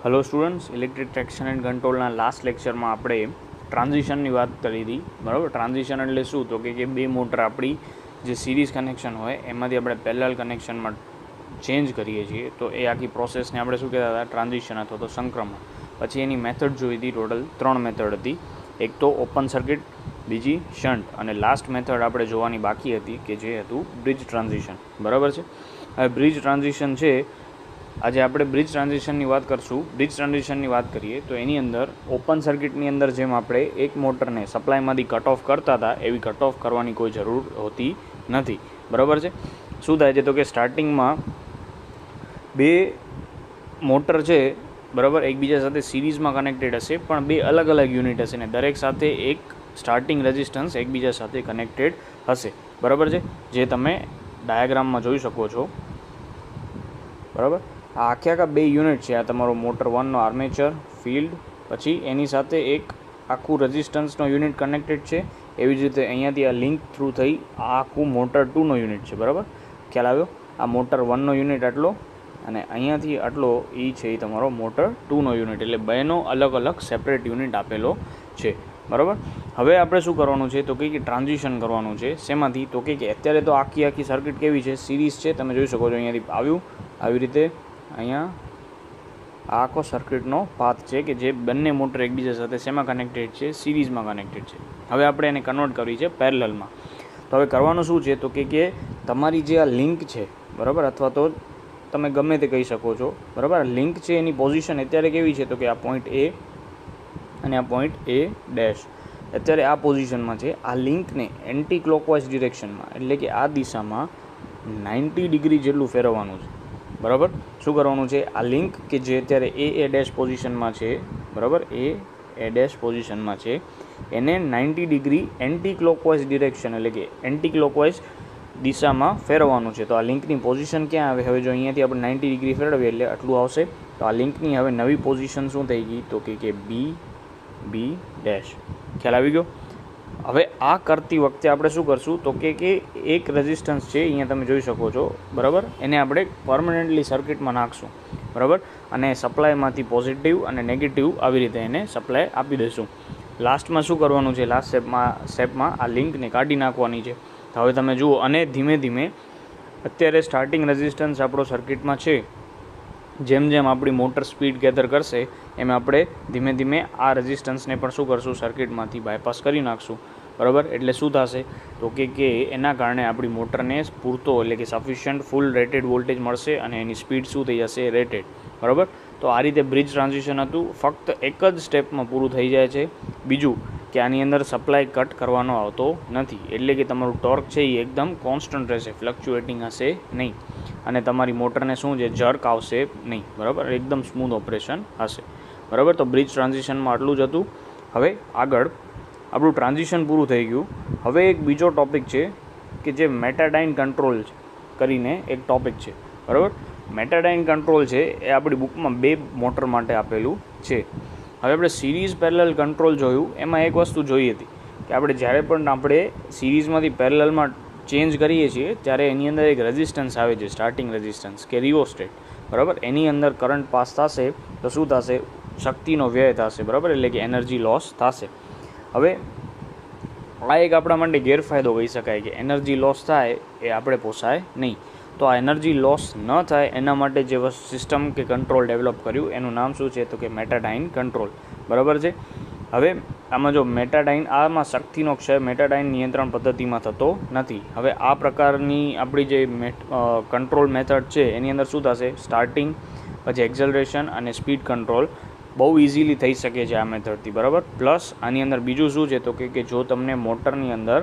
Hello students, electric traction and कंट्रोलना last लेक्चરમાં આપણે ટ્રાન્ઝિશનની વાત કરી હતી. બરાબર, ટ્રાન્ઝિશન એટલે શું? તો કે બે મોટર આપણી જે સિરીઝ કનેક્શન હોય એમાંથી આપણે પેરેલલ કનેક્શનમાં ચેન્જ કરીએ છીએ, તો એ આખી પ્રોસેસને આપણે શું કહેતા હતા? ટ્રાન્ઝિશન અથવા તો સંક્રમણ. પછી એની મેથડ જોઈ હતી. ટોટલ 3 મેથડ હતી. એક તો ઓપન સર્કિટ, બીજી શન્ટ, અને લાસ્ટ મેથડ આપણે જોવાની બાકી હતી કે જે હતું બ્રિજ ટ્રાન્ઝિશન. બરાબર છે. હવે બ્રિજ ટ્રાન્ઝિશન છે, આજે આપણે બ્રિજ ટ્રાન્ઝિશનની વાત કરશું. બ્રિજ ટ્રાન્ઝિશનની વાત કરીએ તો એની અંદર ઓપન સર્કિટની અંદર જેમ આપણે એક મોટરને સપ્લાયમાંથી કટ ઓફ કરતા હતા એવી કટ ઓફ કરવાની કોઈ જરૂર હોતી નથી. બરાબર છે. શું થાય છે? તો કે સ્ટાર્ટિંગમાં બે મોટર છે, બરાબર, એકબીજા સાથે સિરીઝમાં કનેક્ટેડ હશે, પણ બે અલગ અલગ યુનિટ હશે ને દરેક સાથે એક સ્ટાર્ટિંગ રેઝિસ્ટન્સ એકબીજા સાથે કનેક્ટેડ હશે. બરાબર છે, જે તમે ડાયાગ્રામમાં જોઈ શકો છો. બરાબર, આ આખા બે યુનિટ છે. આ તમારો મોટર 1નો આર્મેચર, ફિલ્ડ, પછી એની સાથે એક આખું રેઝિસ્ટન્સનો યુનિટ કનેક્ટેડ છે. એવી જ રીતે અહીંયાથી આ લિંક થ્રુ થઈ આ આખું મોટર 2નો યુનિટ છે. બરાબર, ખ્યાલ આવ્યો? આ મોટર 1નો યુનિટ આટલો અને અહીંયાથી આટલો એ છે એ તમારો મોટર 2નો યુનિટ, એટલે બેનો અલગ અલગ સેપરેટ યુનિટ આપેલો છે. બરાબર, હવે આપણે શું કરવાનું છે? તો કે ટ્રાન્ઝિશન કરવાનું છે. શેમાંથી? તો કે અત્યારે તો આખી સર્કિટ કેવી છે? સિરીઝ છે. તમે જોઈ શકો છો અહીંયાથી આવ્યું આવી રીતે. અહીંયા આ આખો સર્કિટનો પાથ છે કે જે બંને મોટર એકબીજા સાથે શેમાં કનેક્ટેડ છે? સિરીઝમાં કનેક્ટેડ છે. હવે આપણે એને કન્વર્ટ કરવી છે પેરેલલમાં. તો હવે કરવાનું શું છે? તો કે તમારી જે આ લિંક છે, બરાબર, અથવા તો તમે ગમે તે કહી શકો છો. બરાબર, લિંક છે એની પોઝિશન અત્યારે કેવી છે? તો કે આ પોઈન્ટ એ અને આ પોઈન્ટ એ ડેશ અત્યારે આ પોઝિશનમાં છે. આ લિંકને એન્ટી ક્લોકવાઇઝ ડિરેક્શનમાં, એટલે કે આ દિશામાં 90 ડિગ્રી જેટલું ફેરવવાનું છે. બરાબર, શું કરવાનું છે? આ લિંક કે જે અત્યારે એ ડેશ પોઝિશનમાં છે, બરાબર, એ ડેશ પોઝિશનમાં છે, એને 90 ડિગ્રી એન્ટી ક્લોકવાઇઝ ડિરેક્શન, એટલે કે એન્ટી ક્લોકવાઇઝ દિશામાં ફેરવવાનું છે. તો આ લિંકની પોઝિશન ક્યાં આવે? હવે જો અહીંયાથી આપણે 90 ડિગ્રી ફેરવીએ એટલે આટલું આવશે. તો આ લિંકની હવે નવી પોઝિશન શું થઈ ગઈ? તો કે બી ડેશ. ખ્યાલ આવી ગયો? હવે આ કરતી વખતે આપણે શું કરશું? તો કે એક રેઝિસ્ટન્સ છે, અહીંયા તમે જોઈ શકો છો, બરાબર, એને આપણે પરમનન્ટલી સર્કિટમાં નાખશું. બરાબર, અને સપ્લાયમાંથી પોઝિટિવ અને નેગેટિવ આવી રીતે એને સપ્લાય આપી દઈશું. લાસ્ટમાં શું કરવાનું છે? લાસ્ટ સ્ટેપમાં આ લિંકને કાઢી નાખવાની છે. હવે તમે જુઓ, અને ધીમે ધીમે અત્યારે સ્ટાર્ટિંગ રેઝિસ્ટન્સ આપણો સર્કિટમાં છે, જેમ જેમ આપણી મોટર સ્પીડ ગેધર કરશે એમ આપણે ધીમે ધીમે આ રેઝિસ્ટન્સને પણ શું કરશું? સર્કિટમાંથી બાયપાસ કરી નાખશું. બરાબર, એટલે શું થશે? તો કે એના કારણે આપણી મોટરને પૂરતો, એટલે કે સફિશિયન્ટ ફૂલ રેટેડ વોલ્ટેજ મળશે અને એની સ્પીડ શું થઈ જશે? રેટેડ. બરાબર, તો આ રીતે બ્રિજ ટ્રાન્ઝિશન હતું. ફક્ત એક જ સ્ટેપમાં પૂરું થઈ જાય છે. બીજું કે આની અંદર સપ્લાય કટ કરવાનો આવતો નથી, એટલે કે તમારું ટોર્ક છે એ એકદમ કોન્સ્ટન્ટ રહેશે, ફ્લક્ચ્યુએટિંગ હશે નહીં, અને તમારી મોટરને શું છે? જર્ક આવશે નહીં. બરાબર, એકદમ સ્મૂથ ઓપરેશન હશે. બરાબર, તો બ્રિજ ટ્રાન્ઝિશનમાં આટલું જ હતું. હવે આગળ આપણું ટ્રાન્ઝિશન પૂરું થઈ ગયું. હવે એક બીજો ટૉપિક છે કે જે મેટાડાઇન કંટ્રોલ કરીને એક ટૉપિક છે. બરાબર, મેટાડાઇન કંટ્રોલ છે એ આપણી બુકમાં 2 મોટર માટે આપેલું છે. હવે આપણે સિરીઝ પેરેલલ કંટ્રોલ જોયું. એમાં એક વસ્તુ જોઈ હતી કે આપણે જ્યારે પણ આપણે સિરીઝમાંથી પેરેલલમાં ચેન્જ કરીએ છીએ ત્યારે એની અંદર એક રેઝિસ્ટન્સ આવે છે, સ્ટાર્ટિંગ રેઝિસ્ટન્સ કે રિઓસ્ટેટ. બરાબર, એની અંદર કરંટ પાસ થશે તો શું થશે? શક્તિનો વ્યય થશે. બરાબર, એટલે કે એનર્જી લોસ થશે. હવે આ એક આપણા માટે ગેરફાયદો કહી શકાય કે એનર્જી લોસ થાય એ આપણે પોસાય નહીં. તો આ એનર્જી લોસ ન થાય એના માટે જે સિસ્ટમ કે કંટ્રોલ ડેવલપ કર્યું એનું નામ શું છે? તો કે મેટાડાઇન કંટ્રોલ. બરાબર છે. હવે આમાં જો મેટાડાઇન, આમાં શક્તિનો ક્ષય મેટાડાઇન નિયંત્રણ પદ્ધતિમાં થતો નથી. હવે આ પ્રકારની આપણી જે કંટ્રોલ મેથડ છે એની અંદર શું થશે? સ્ટાર્ટિંગ, પછી એક્સેલરેશન અને સ્પીડ કંટ્રોલ બહુ ઇઝીલી થઈ શકે છે આ મેથડથી. બરાબર, પ્લસ આની અંદર બીજું શું છે? તો કે જો તમને મોટરની અંદર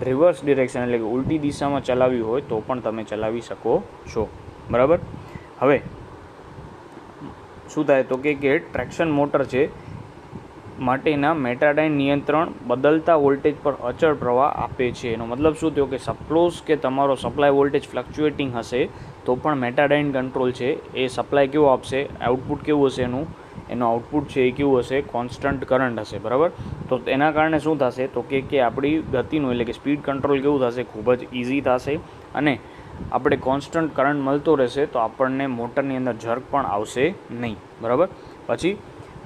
રિવર્સ ડિરેક્શન, એટલે કે ઉલટી દિશામાં ચલાવવી હોય તો પણ તમે ચલાવી શકો છો. બરાબર, હવે શું થાય? તો કે ટ્રેક્શન મોટર છે માટેના મેટાડાઇન નિયંત્રણ બદલતા વોલ્ટેજ પર અચળ પ્રવાહ આપે છે. એનો મતલબ શું થયો? કે સપોઝ કે તમારો સપ્લાય વોલ્ટેજ ફ્લક્ચ્યુએટિંગ હશે તો પણ મેટાડાઇન કંટ્રોલ છે એ સપ્લાય કેવો આપશે? આઉટપુટ કેવું હશે? એનું આઉટપુટ છે એ કેવું હશે? કોન્સ્ટન્ટ કરંટ હશે. બરાબર, તો એના કારણે શું થશે? તો કે આપણી ગતિનું, એટલે કે સ્પીડ કંટ્રોલ કેવું થશે? ખૂબ જ ઇઝી થશે. અને આપણે કોન્સ્ટન્ટ કરંટ મળતો રહેશે તો આપણને મોટરની અંદર જર્ક પણ આવશે નહીં, બરાબર. પછી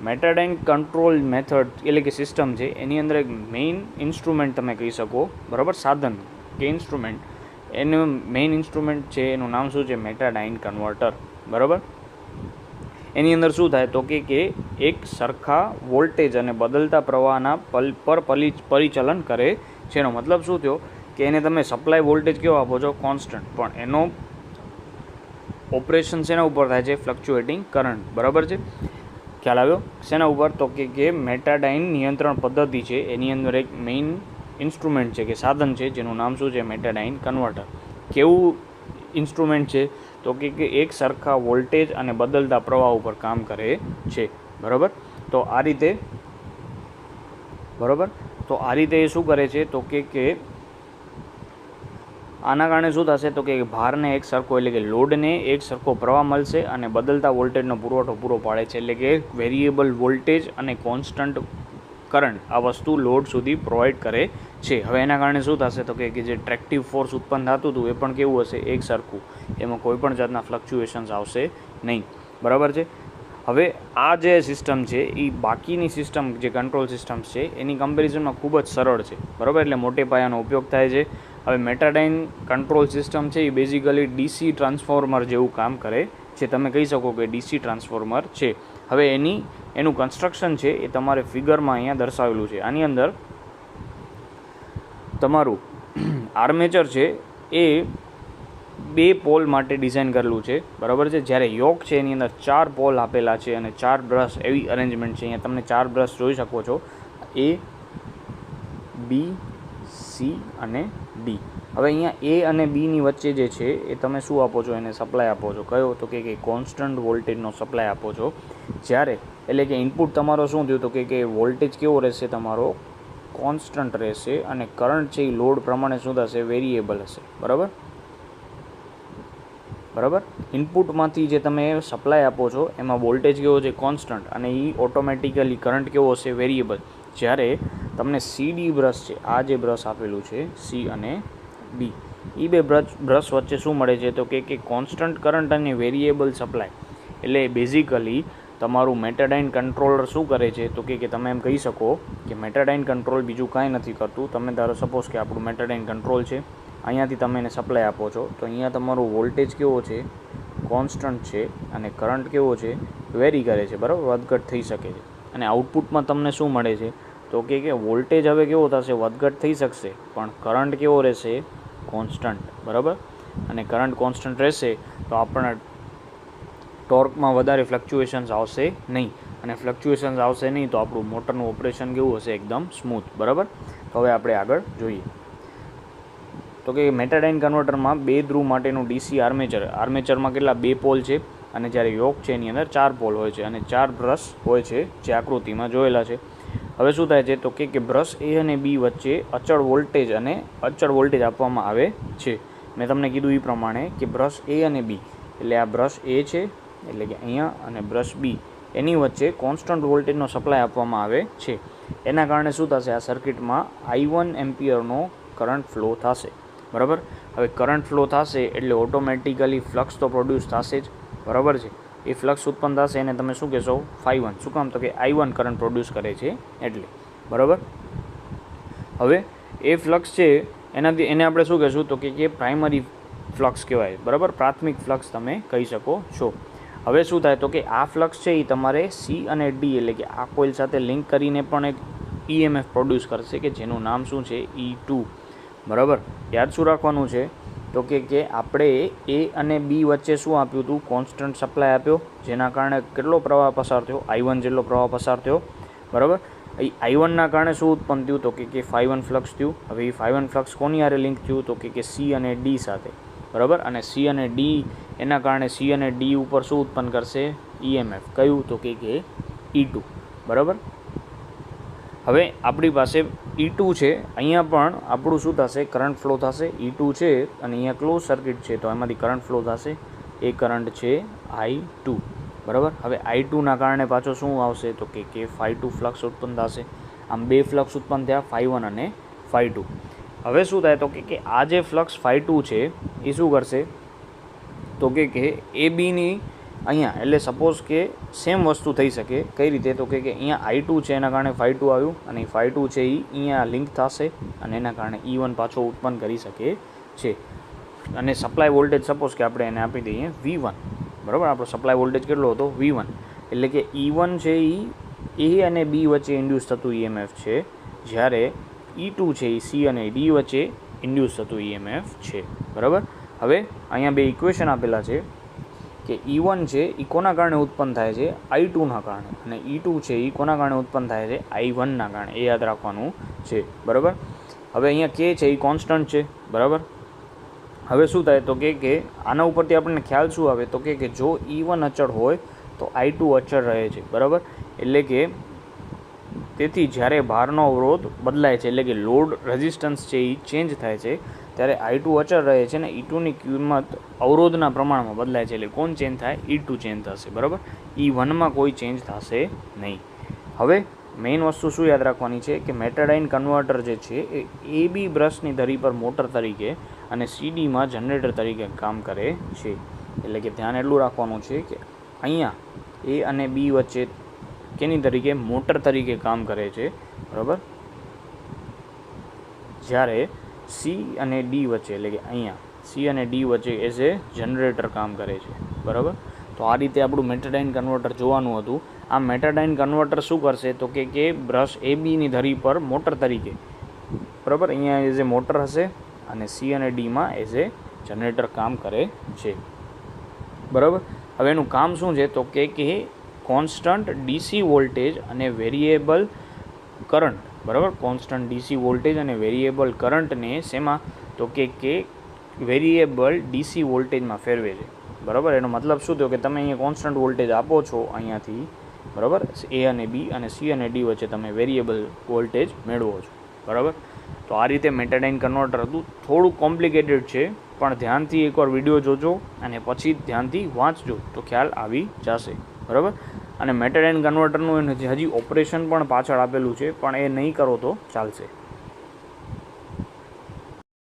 મેટાડાઇન કંટ્રોલ મેથડ એટલે કે સિસ્ટમ છે, એની અંદર એક મેઇન ઇન્સ્ટ્રુમેન્ટ તમે કહી શકો, બરાબર, સાધન કે ઇન્સ્ટ્રુમેન્ટ. એનું મેઇન ઇન્સ્ટ્રુમેન્ટ છે, એનું નામ શું છે? મેટાડાઇન કન્વર્ટર, બરાબર. એની અંદર શું થાય તો કે એક સરખા વોલ્ટેજ અને બદલતા પ્રવાહના પરિચલન કરે છે. એનો મતલબ શું થયો કે એને તમે સપ્લાય વોલ્ટેજ કેવો આપો છો? કોન્સ્ટન્ટ, પણ એનો ઓપરેશન શેના ઉપર થાય છે? ફ્લક્ચ્યુએટિંગ કરંટ, બરાબર છે. ખ્યાલ આવ્યો? શેના ઉપર? તો કે મેટાડાઇન નિયંત્રણ પદ્ધતિ છે, એની અંદર એક મેઇન ઇન્સ્ટ્રુમેન્ટ છે કે સાધન છે, જેનું નામ શું છે? મેટાડાઇન કન્વર્ટર. કેવું ઇન્સ્ટ્રુમેન્ટ છે? તો કે એક સરખા વોલ્ટેજ અને બદલતા પ્રવાહ ઉપર કામ કરે છે, બરાબર. તો આ રીતે, બરાબર, તો આ રીતે એ શું કરે છે? તો કે આના કારણે શું થશે? તો કે ભારને એક સરખો એટલે કે લોડને એક સરખો પ્રવાહ મળશે અને બદલતા વોલ્ટેજનો પુરવઠો પૂરો પાડે છે. એટલે કે વેરિયેબલ વોલ્ટેજ અને કોન્સ્ટન્ટ કરંટ આ વસ્તુ લોડ સુધી પ્રોવાઈડ કરે છે. હવે એના કારણે શું થશે? તો કે જે ટ્રેક્ટિવ ફોર્સ ઉત્પન્ન થતું હતું એ પણ કેવું હશે? એક સરખું. એમાં કોઈ પણ જાતના ફ્લક્ચ્યુએશન્સ આવશે નહીં, બરાબર છે. હવે આ જે સિસ્ટમ છે એ બાકીની સિસ્ટમ જે કંટ્રોલ સિસ્ટમ્સ છે એની કમ્પેરિઝનમાં ખૂબ જ સરળ છે, બરાબર. એટલે મોટે પાયાનો ઉપયોગ થાય છે. હવે મેટાડાઇન કંટ્રોલ સિસ્ટમ છે એ બેઝિકલી ડીસી ટ્રાન્સફોર્મર જેવું કામ કરે છે. તમે કહી શકો કે ડીસી ટ્રાન્સફોર્મર છે. હવે એનું કન્સ્ટ્રક્શન છે એ તમારે ફિગરમાં અહીંયા દર્શાવેલું છે. આની અંદર તમારું આર્મેચર છે એ 2 પોલ માટે ડિઝાઇન કરેલું છે, બરાબર છે. જ્યારે યોક છે એની અંદર 4 પોલ આપેલા છે અને 4 બ્રશ એવી અરેન્જમેન્ટ છે. અહીંયા તમને 4 બ્રશ જોઈ શકો છો, A, B, C અને D. હવે અહીંયા A અને B ની વચ્ચે જે છે એ તમે શું આપો છો? એને સપ્લાય આપો છો. કયો? તો કે કોન્સ્ટન્ટ વોલ્ટેજનો સપ્લાય આપો છો. જ્યારે એટલે કે ઇનપુટ તમારો શું થયું? તો કે વોલ્ટેજ કેવો રહેશે? તમારો કોન્સ્ટન્ટ રહેશે અને કરંટ છે એ લોડ પ્રમાણે શું થશે? વેરિયેબલ હશે, બરાબર. બરાબર. ઇનપુટમાંથી જે તમે સપ્લાય આપો છો એમાં વોલ્ટેજ કેવો છે? કોન્સ્ટન્ટ, અને એ ઓટોમેટિકલી કરંટ કેવો હશે? વેરિયેબલ. જ્યારે તમને CD બ્રશ છે, આ જે બ્રશ આપેલું છે C અને D, એ 2 બ્રશ વચ્ચે શું મળે છે? તો કે કોન્સ્ટન્ટ કરંટ અને વેરિયેબલ સપ્લાય. એટલે બેઝિકલી તમારું મેટાડાઇન કંટ્રોલર શું કરે છે? તો કે તમે એમ કહી શકો કે મેટાડાઇન કંટ્રોલ બીજું કાંઈ નથી કરતું. તમે ધારો સપોઝ કે આપણું મેટાડાઇન કંટ્રોલ છે, અહીંયાથી તમે એને સપ્લાય આપો છો, તો અહીંયા તમારું વોલ્ટેજ કેવો છે? કોન્સ્ટન્ટ છે અને કરંટ કેવો છે? વેરી કરે છે, બરાબર, વધઘટ થઈ શકે છે. અને આઉટપુટમાં તમને શું મળે છે? તો કે વોલ્ટેજ હવે કેવો થશે? વધઘટ થઈ શકશે, પણ કરંટ કેવો રહેશે? કોન્સ્ટન્ટ, બરાબર. અને કરંટ કોન્સ્ટન્ટ રહેશે તો આપણને ટોર્કમાં વધારે ફ્લક્ચ્યુએશન્સ આવશે નહીં, અને ફ્લક્ચ્યુએશન્સ આવશે નહીં તો આપણું મોટરનું ઓપરેશન કેવું હશે? એકદમ સ્મૂથ, બરાબર. તો હવે આપણે આગળ જોઈએ. તો કે મેટાડાઇન કન્વર્ટરમાં 2 ધ્રુવ માટેનું ડીસી આર્મેચરમાં કેટલા? 2 પોલ છે, અને જ્યારે યોક છે એની અંદર 4 પોલ હોય છે અને 4 બ્રશ હોય છે, જે આકૃતિમાં જોયેલા છે. હવે શું થાય છે? તો કે બ્રશ A અને B વચ્ચે અચળ વોલ્ટેજ આપવામાં આવે છે. મેં તમને કીધું એ પ્રમાણે કે બ્રશ A અને B, એટલે આ બ્રશ A છે એટલે કે અહીંયા, અને બ્રશ B, એની વચ્ચે કોન્સ્ટન્ટ વોલ્ટેજનો સપ્લાય આપવામાં આવે છે. એના કારણે શું થશે? આ સર્કિટમાં I1 એમ્પિયરનો કરંટ ફ્લો થશે, બરાબર. હવે કરંટ ફ્લો થશે એટલે ઓટોમેટિકલી ફ્લક્સ તો પ્રોડ્યુસ થશે જ, બરાબર છે. એ ફ્લક્સ ઉત્પન્ન થશે એને તમે શું કહેશો? ∅1. શું કામ? તો કે I1 કરંટ પ્રોડ્યુસ કરે છે એટલે, બરાબર. હવે એ ફ્લક્સ છે એને આપણે શું કહેશું? તો કે પ્રાઇમરી ફ્લક્સ કહેવાય, બરાબર. પ્રાથમિક ફ્લક્સ તમે કહી શકો છો. હવે શું થાય? તો કે આ ફ્લક્સ છે એ તમારે C અને D એટલે કે આ કોઇલ સાથે લિંક કરીને પણ એક EMF પ્રોડ્યુસ કરશે કે જેનું નામ શું છે? E2, બરાબર. યાદ શું રાખવાનું છે? તો કે આપણે A અને B વચ્ચે શું આપ્યું હતું? કોન્સ્ટન્ટ સપ્લાય આપ્યો, જેના કારણે કેટલો પ્રવાહ પસાર થયો? I1 જેટલો પ્રવાહ પસાર થયો, બરાબર. I1 ના કારણે શું ઉત્પન્ન થયું? તો કે ∅1 ફ્લક્સ થયું. હવે એ ∅1 ફ્લક્સ કોની હારે લિંક થયું? તો કે C અને D સાથે, બરાબર. અને C અને D, એના કારણે C અને D ઉપર શું ઉત્પન્ન કરશે? EMF. કયું? તો કે E2, બરાબર. હવે આપણી પાસે E2 છે, અહીંયા પણ આપણું શું થશે? કરંટ ફ્લો થશે. E2 છે અને અહીંયા ક્લોઝ સર્કિટ છે તો એમાંથી કરંટ ફ્લો થશે. એ કરંટ છે I2, બરાબર. હવે I2 ના કારણે પાછો શું આવશે? તો કે ∅2 ફ્લક્સ ઉત્પન્ન થશે. આમ 2 ફ્લક્સ ઉત્પન્ન થયા, ∅1 અને ∅2. હવે શું થાય તો કે આ જે ફ્લક્સ φ2 છે એ શું કરશે તો કે એ બીની અહીંયા એટલે સપોઝ કે સેમ વસ્તુ થઈ શકે કઈ રીતે તો કે અહીંયા I2 છે એના કારણે φ2 આવ્યું અને φ2 છે એ અહીંયા લિંક થશે અને એના કારણે E1 પાછો ઉત્પન્ન કરી શકે છે. અને સપ્લાય વોલ્ટેજ સપોઝ કે આપણે એને આપી દઈએ V1, બરાબર. આપણો સપ્લાય વોલ્ટેજ કેટલો હતો V1, એટલે કે E1 છે એ A અને B વચ્ચે ઇન્ડ્યુસ થતું EMF છે, જ્યારે E2 છે એ C અને D વચ્ચે ઇન્ડ્યુસ થતું EMF છે, બરાબર. હવે અહીંયા બે ઇક્વેશન આપેલા છે કે E1 છે એ કોના કારણે ઉત્પન્ન થાય છે I2ના કારણે, અને E2 છે એ કોના કારણે ઉત્પન્ન થાય છે I1ના કારણે, એ યાદ રાખવાનું છે, બરાબર. હવે અહીંયા K છે એ કોન્સ્ટન્ટ છે, બરાબર. હવે શું થાય તો કે આના ઉપરથી આપણને ખ્યાલ શું આવે તો કે જો E1 અચળ હોય તો I2 અચળ રહે છે, બરાબર. એટલે કે તેથી જ્યારે ભારનો અવરોધ બદલાય છે એટલે કે લોડ રેઝિસ્ટન્સ છે એ ચેન્જ થાય છે ત્યારે I2 અચળ રહે છે ને E2ની કિંમત અવરોધના પ્રમાણમાં બદલાય છે, એટલે કોણ ચેન્જ થાય E2 ચેન્જ થશે, બરાબર. E1માં કોઈ ચેન્જ થશે નહીં. હવે મેઇન વસ્તુ શું યાદ રાખવાની છે કે મેટાડાઇન કન્વર્ટર જે છે એ AB બ્રશની ધરી પર મોટર તરીકે અને CDમાં જનરેટર તરીકે કામ કરે છે. એટલે કે ધ્યાન એટલું રાખવાનું છે કે અહીંયા A અને B વચ્ચે કેની તરીકે મોટર તરીકે કામ કરે છે, બરાબર. જ્યારે C અને D વચ્ચે એટલે કે અહીંયા C અને D વચ્ચે એઝ એ જનરેટર કામ કરે છે, બરાબર. તો આ રીતે આપણું મેટાડાઇન કન્વર્ટર જોવાનું હતું. આ મેટાડાઇન કન્વર્ટર શું કરશે તો કે બ્રશ ABની ધરી પર મોટર તરીકે, બરાબર, અહીંયા એઝ એ મોટર હશે અને C અને Dમાં એઝ એ જનરેટર કામ કરે છે, બરાબર. હવે એનું કામ શું છે તો કે કોન્સ્ટન્ટ DC વોલ્ટેજ અને વેરિયેબલ કરંટ, બરાબર. કોન્સ્ટન્ટ DC વોલ્ટેજ અને વેરિયેબલ કરંટને શેમાં તો કે વેરિયેબલ DC વોલ્ટેજમાં ફેરવે છે, બરાબર. એનો મતલબ શું થયો કે તમે અહીંયા કોન્સ્ટન્ટ વોલ્ટેજ આપો છો અહીંયાથી, બરાબર, A અને B અને C અને D વચ્ચે તમે વેરિયેબલ વોલ્ટેજ મેળવો છો, બરાબર. તો આ રીતે મેટાડાઇન કન્વર્ટર હતું. થોડું કોમ્પ્લિકેટેડ છે પણ ધ્યાનથી એકવાર વિડીયો જોજો અને પછી ધ્યાનથી વાંચજો તો ખ્યાલ આવી જશે, બરાબર. અને મેટાડાઇન કન્વર્ટરનું હજી ઓપરેશન પણ પાછળ આપેલું છે પણ એ નહીં કરો તો ચાલશે.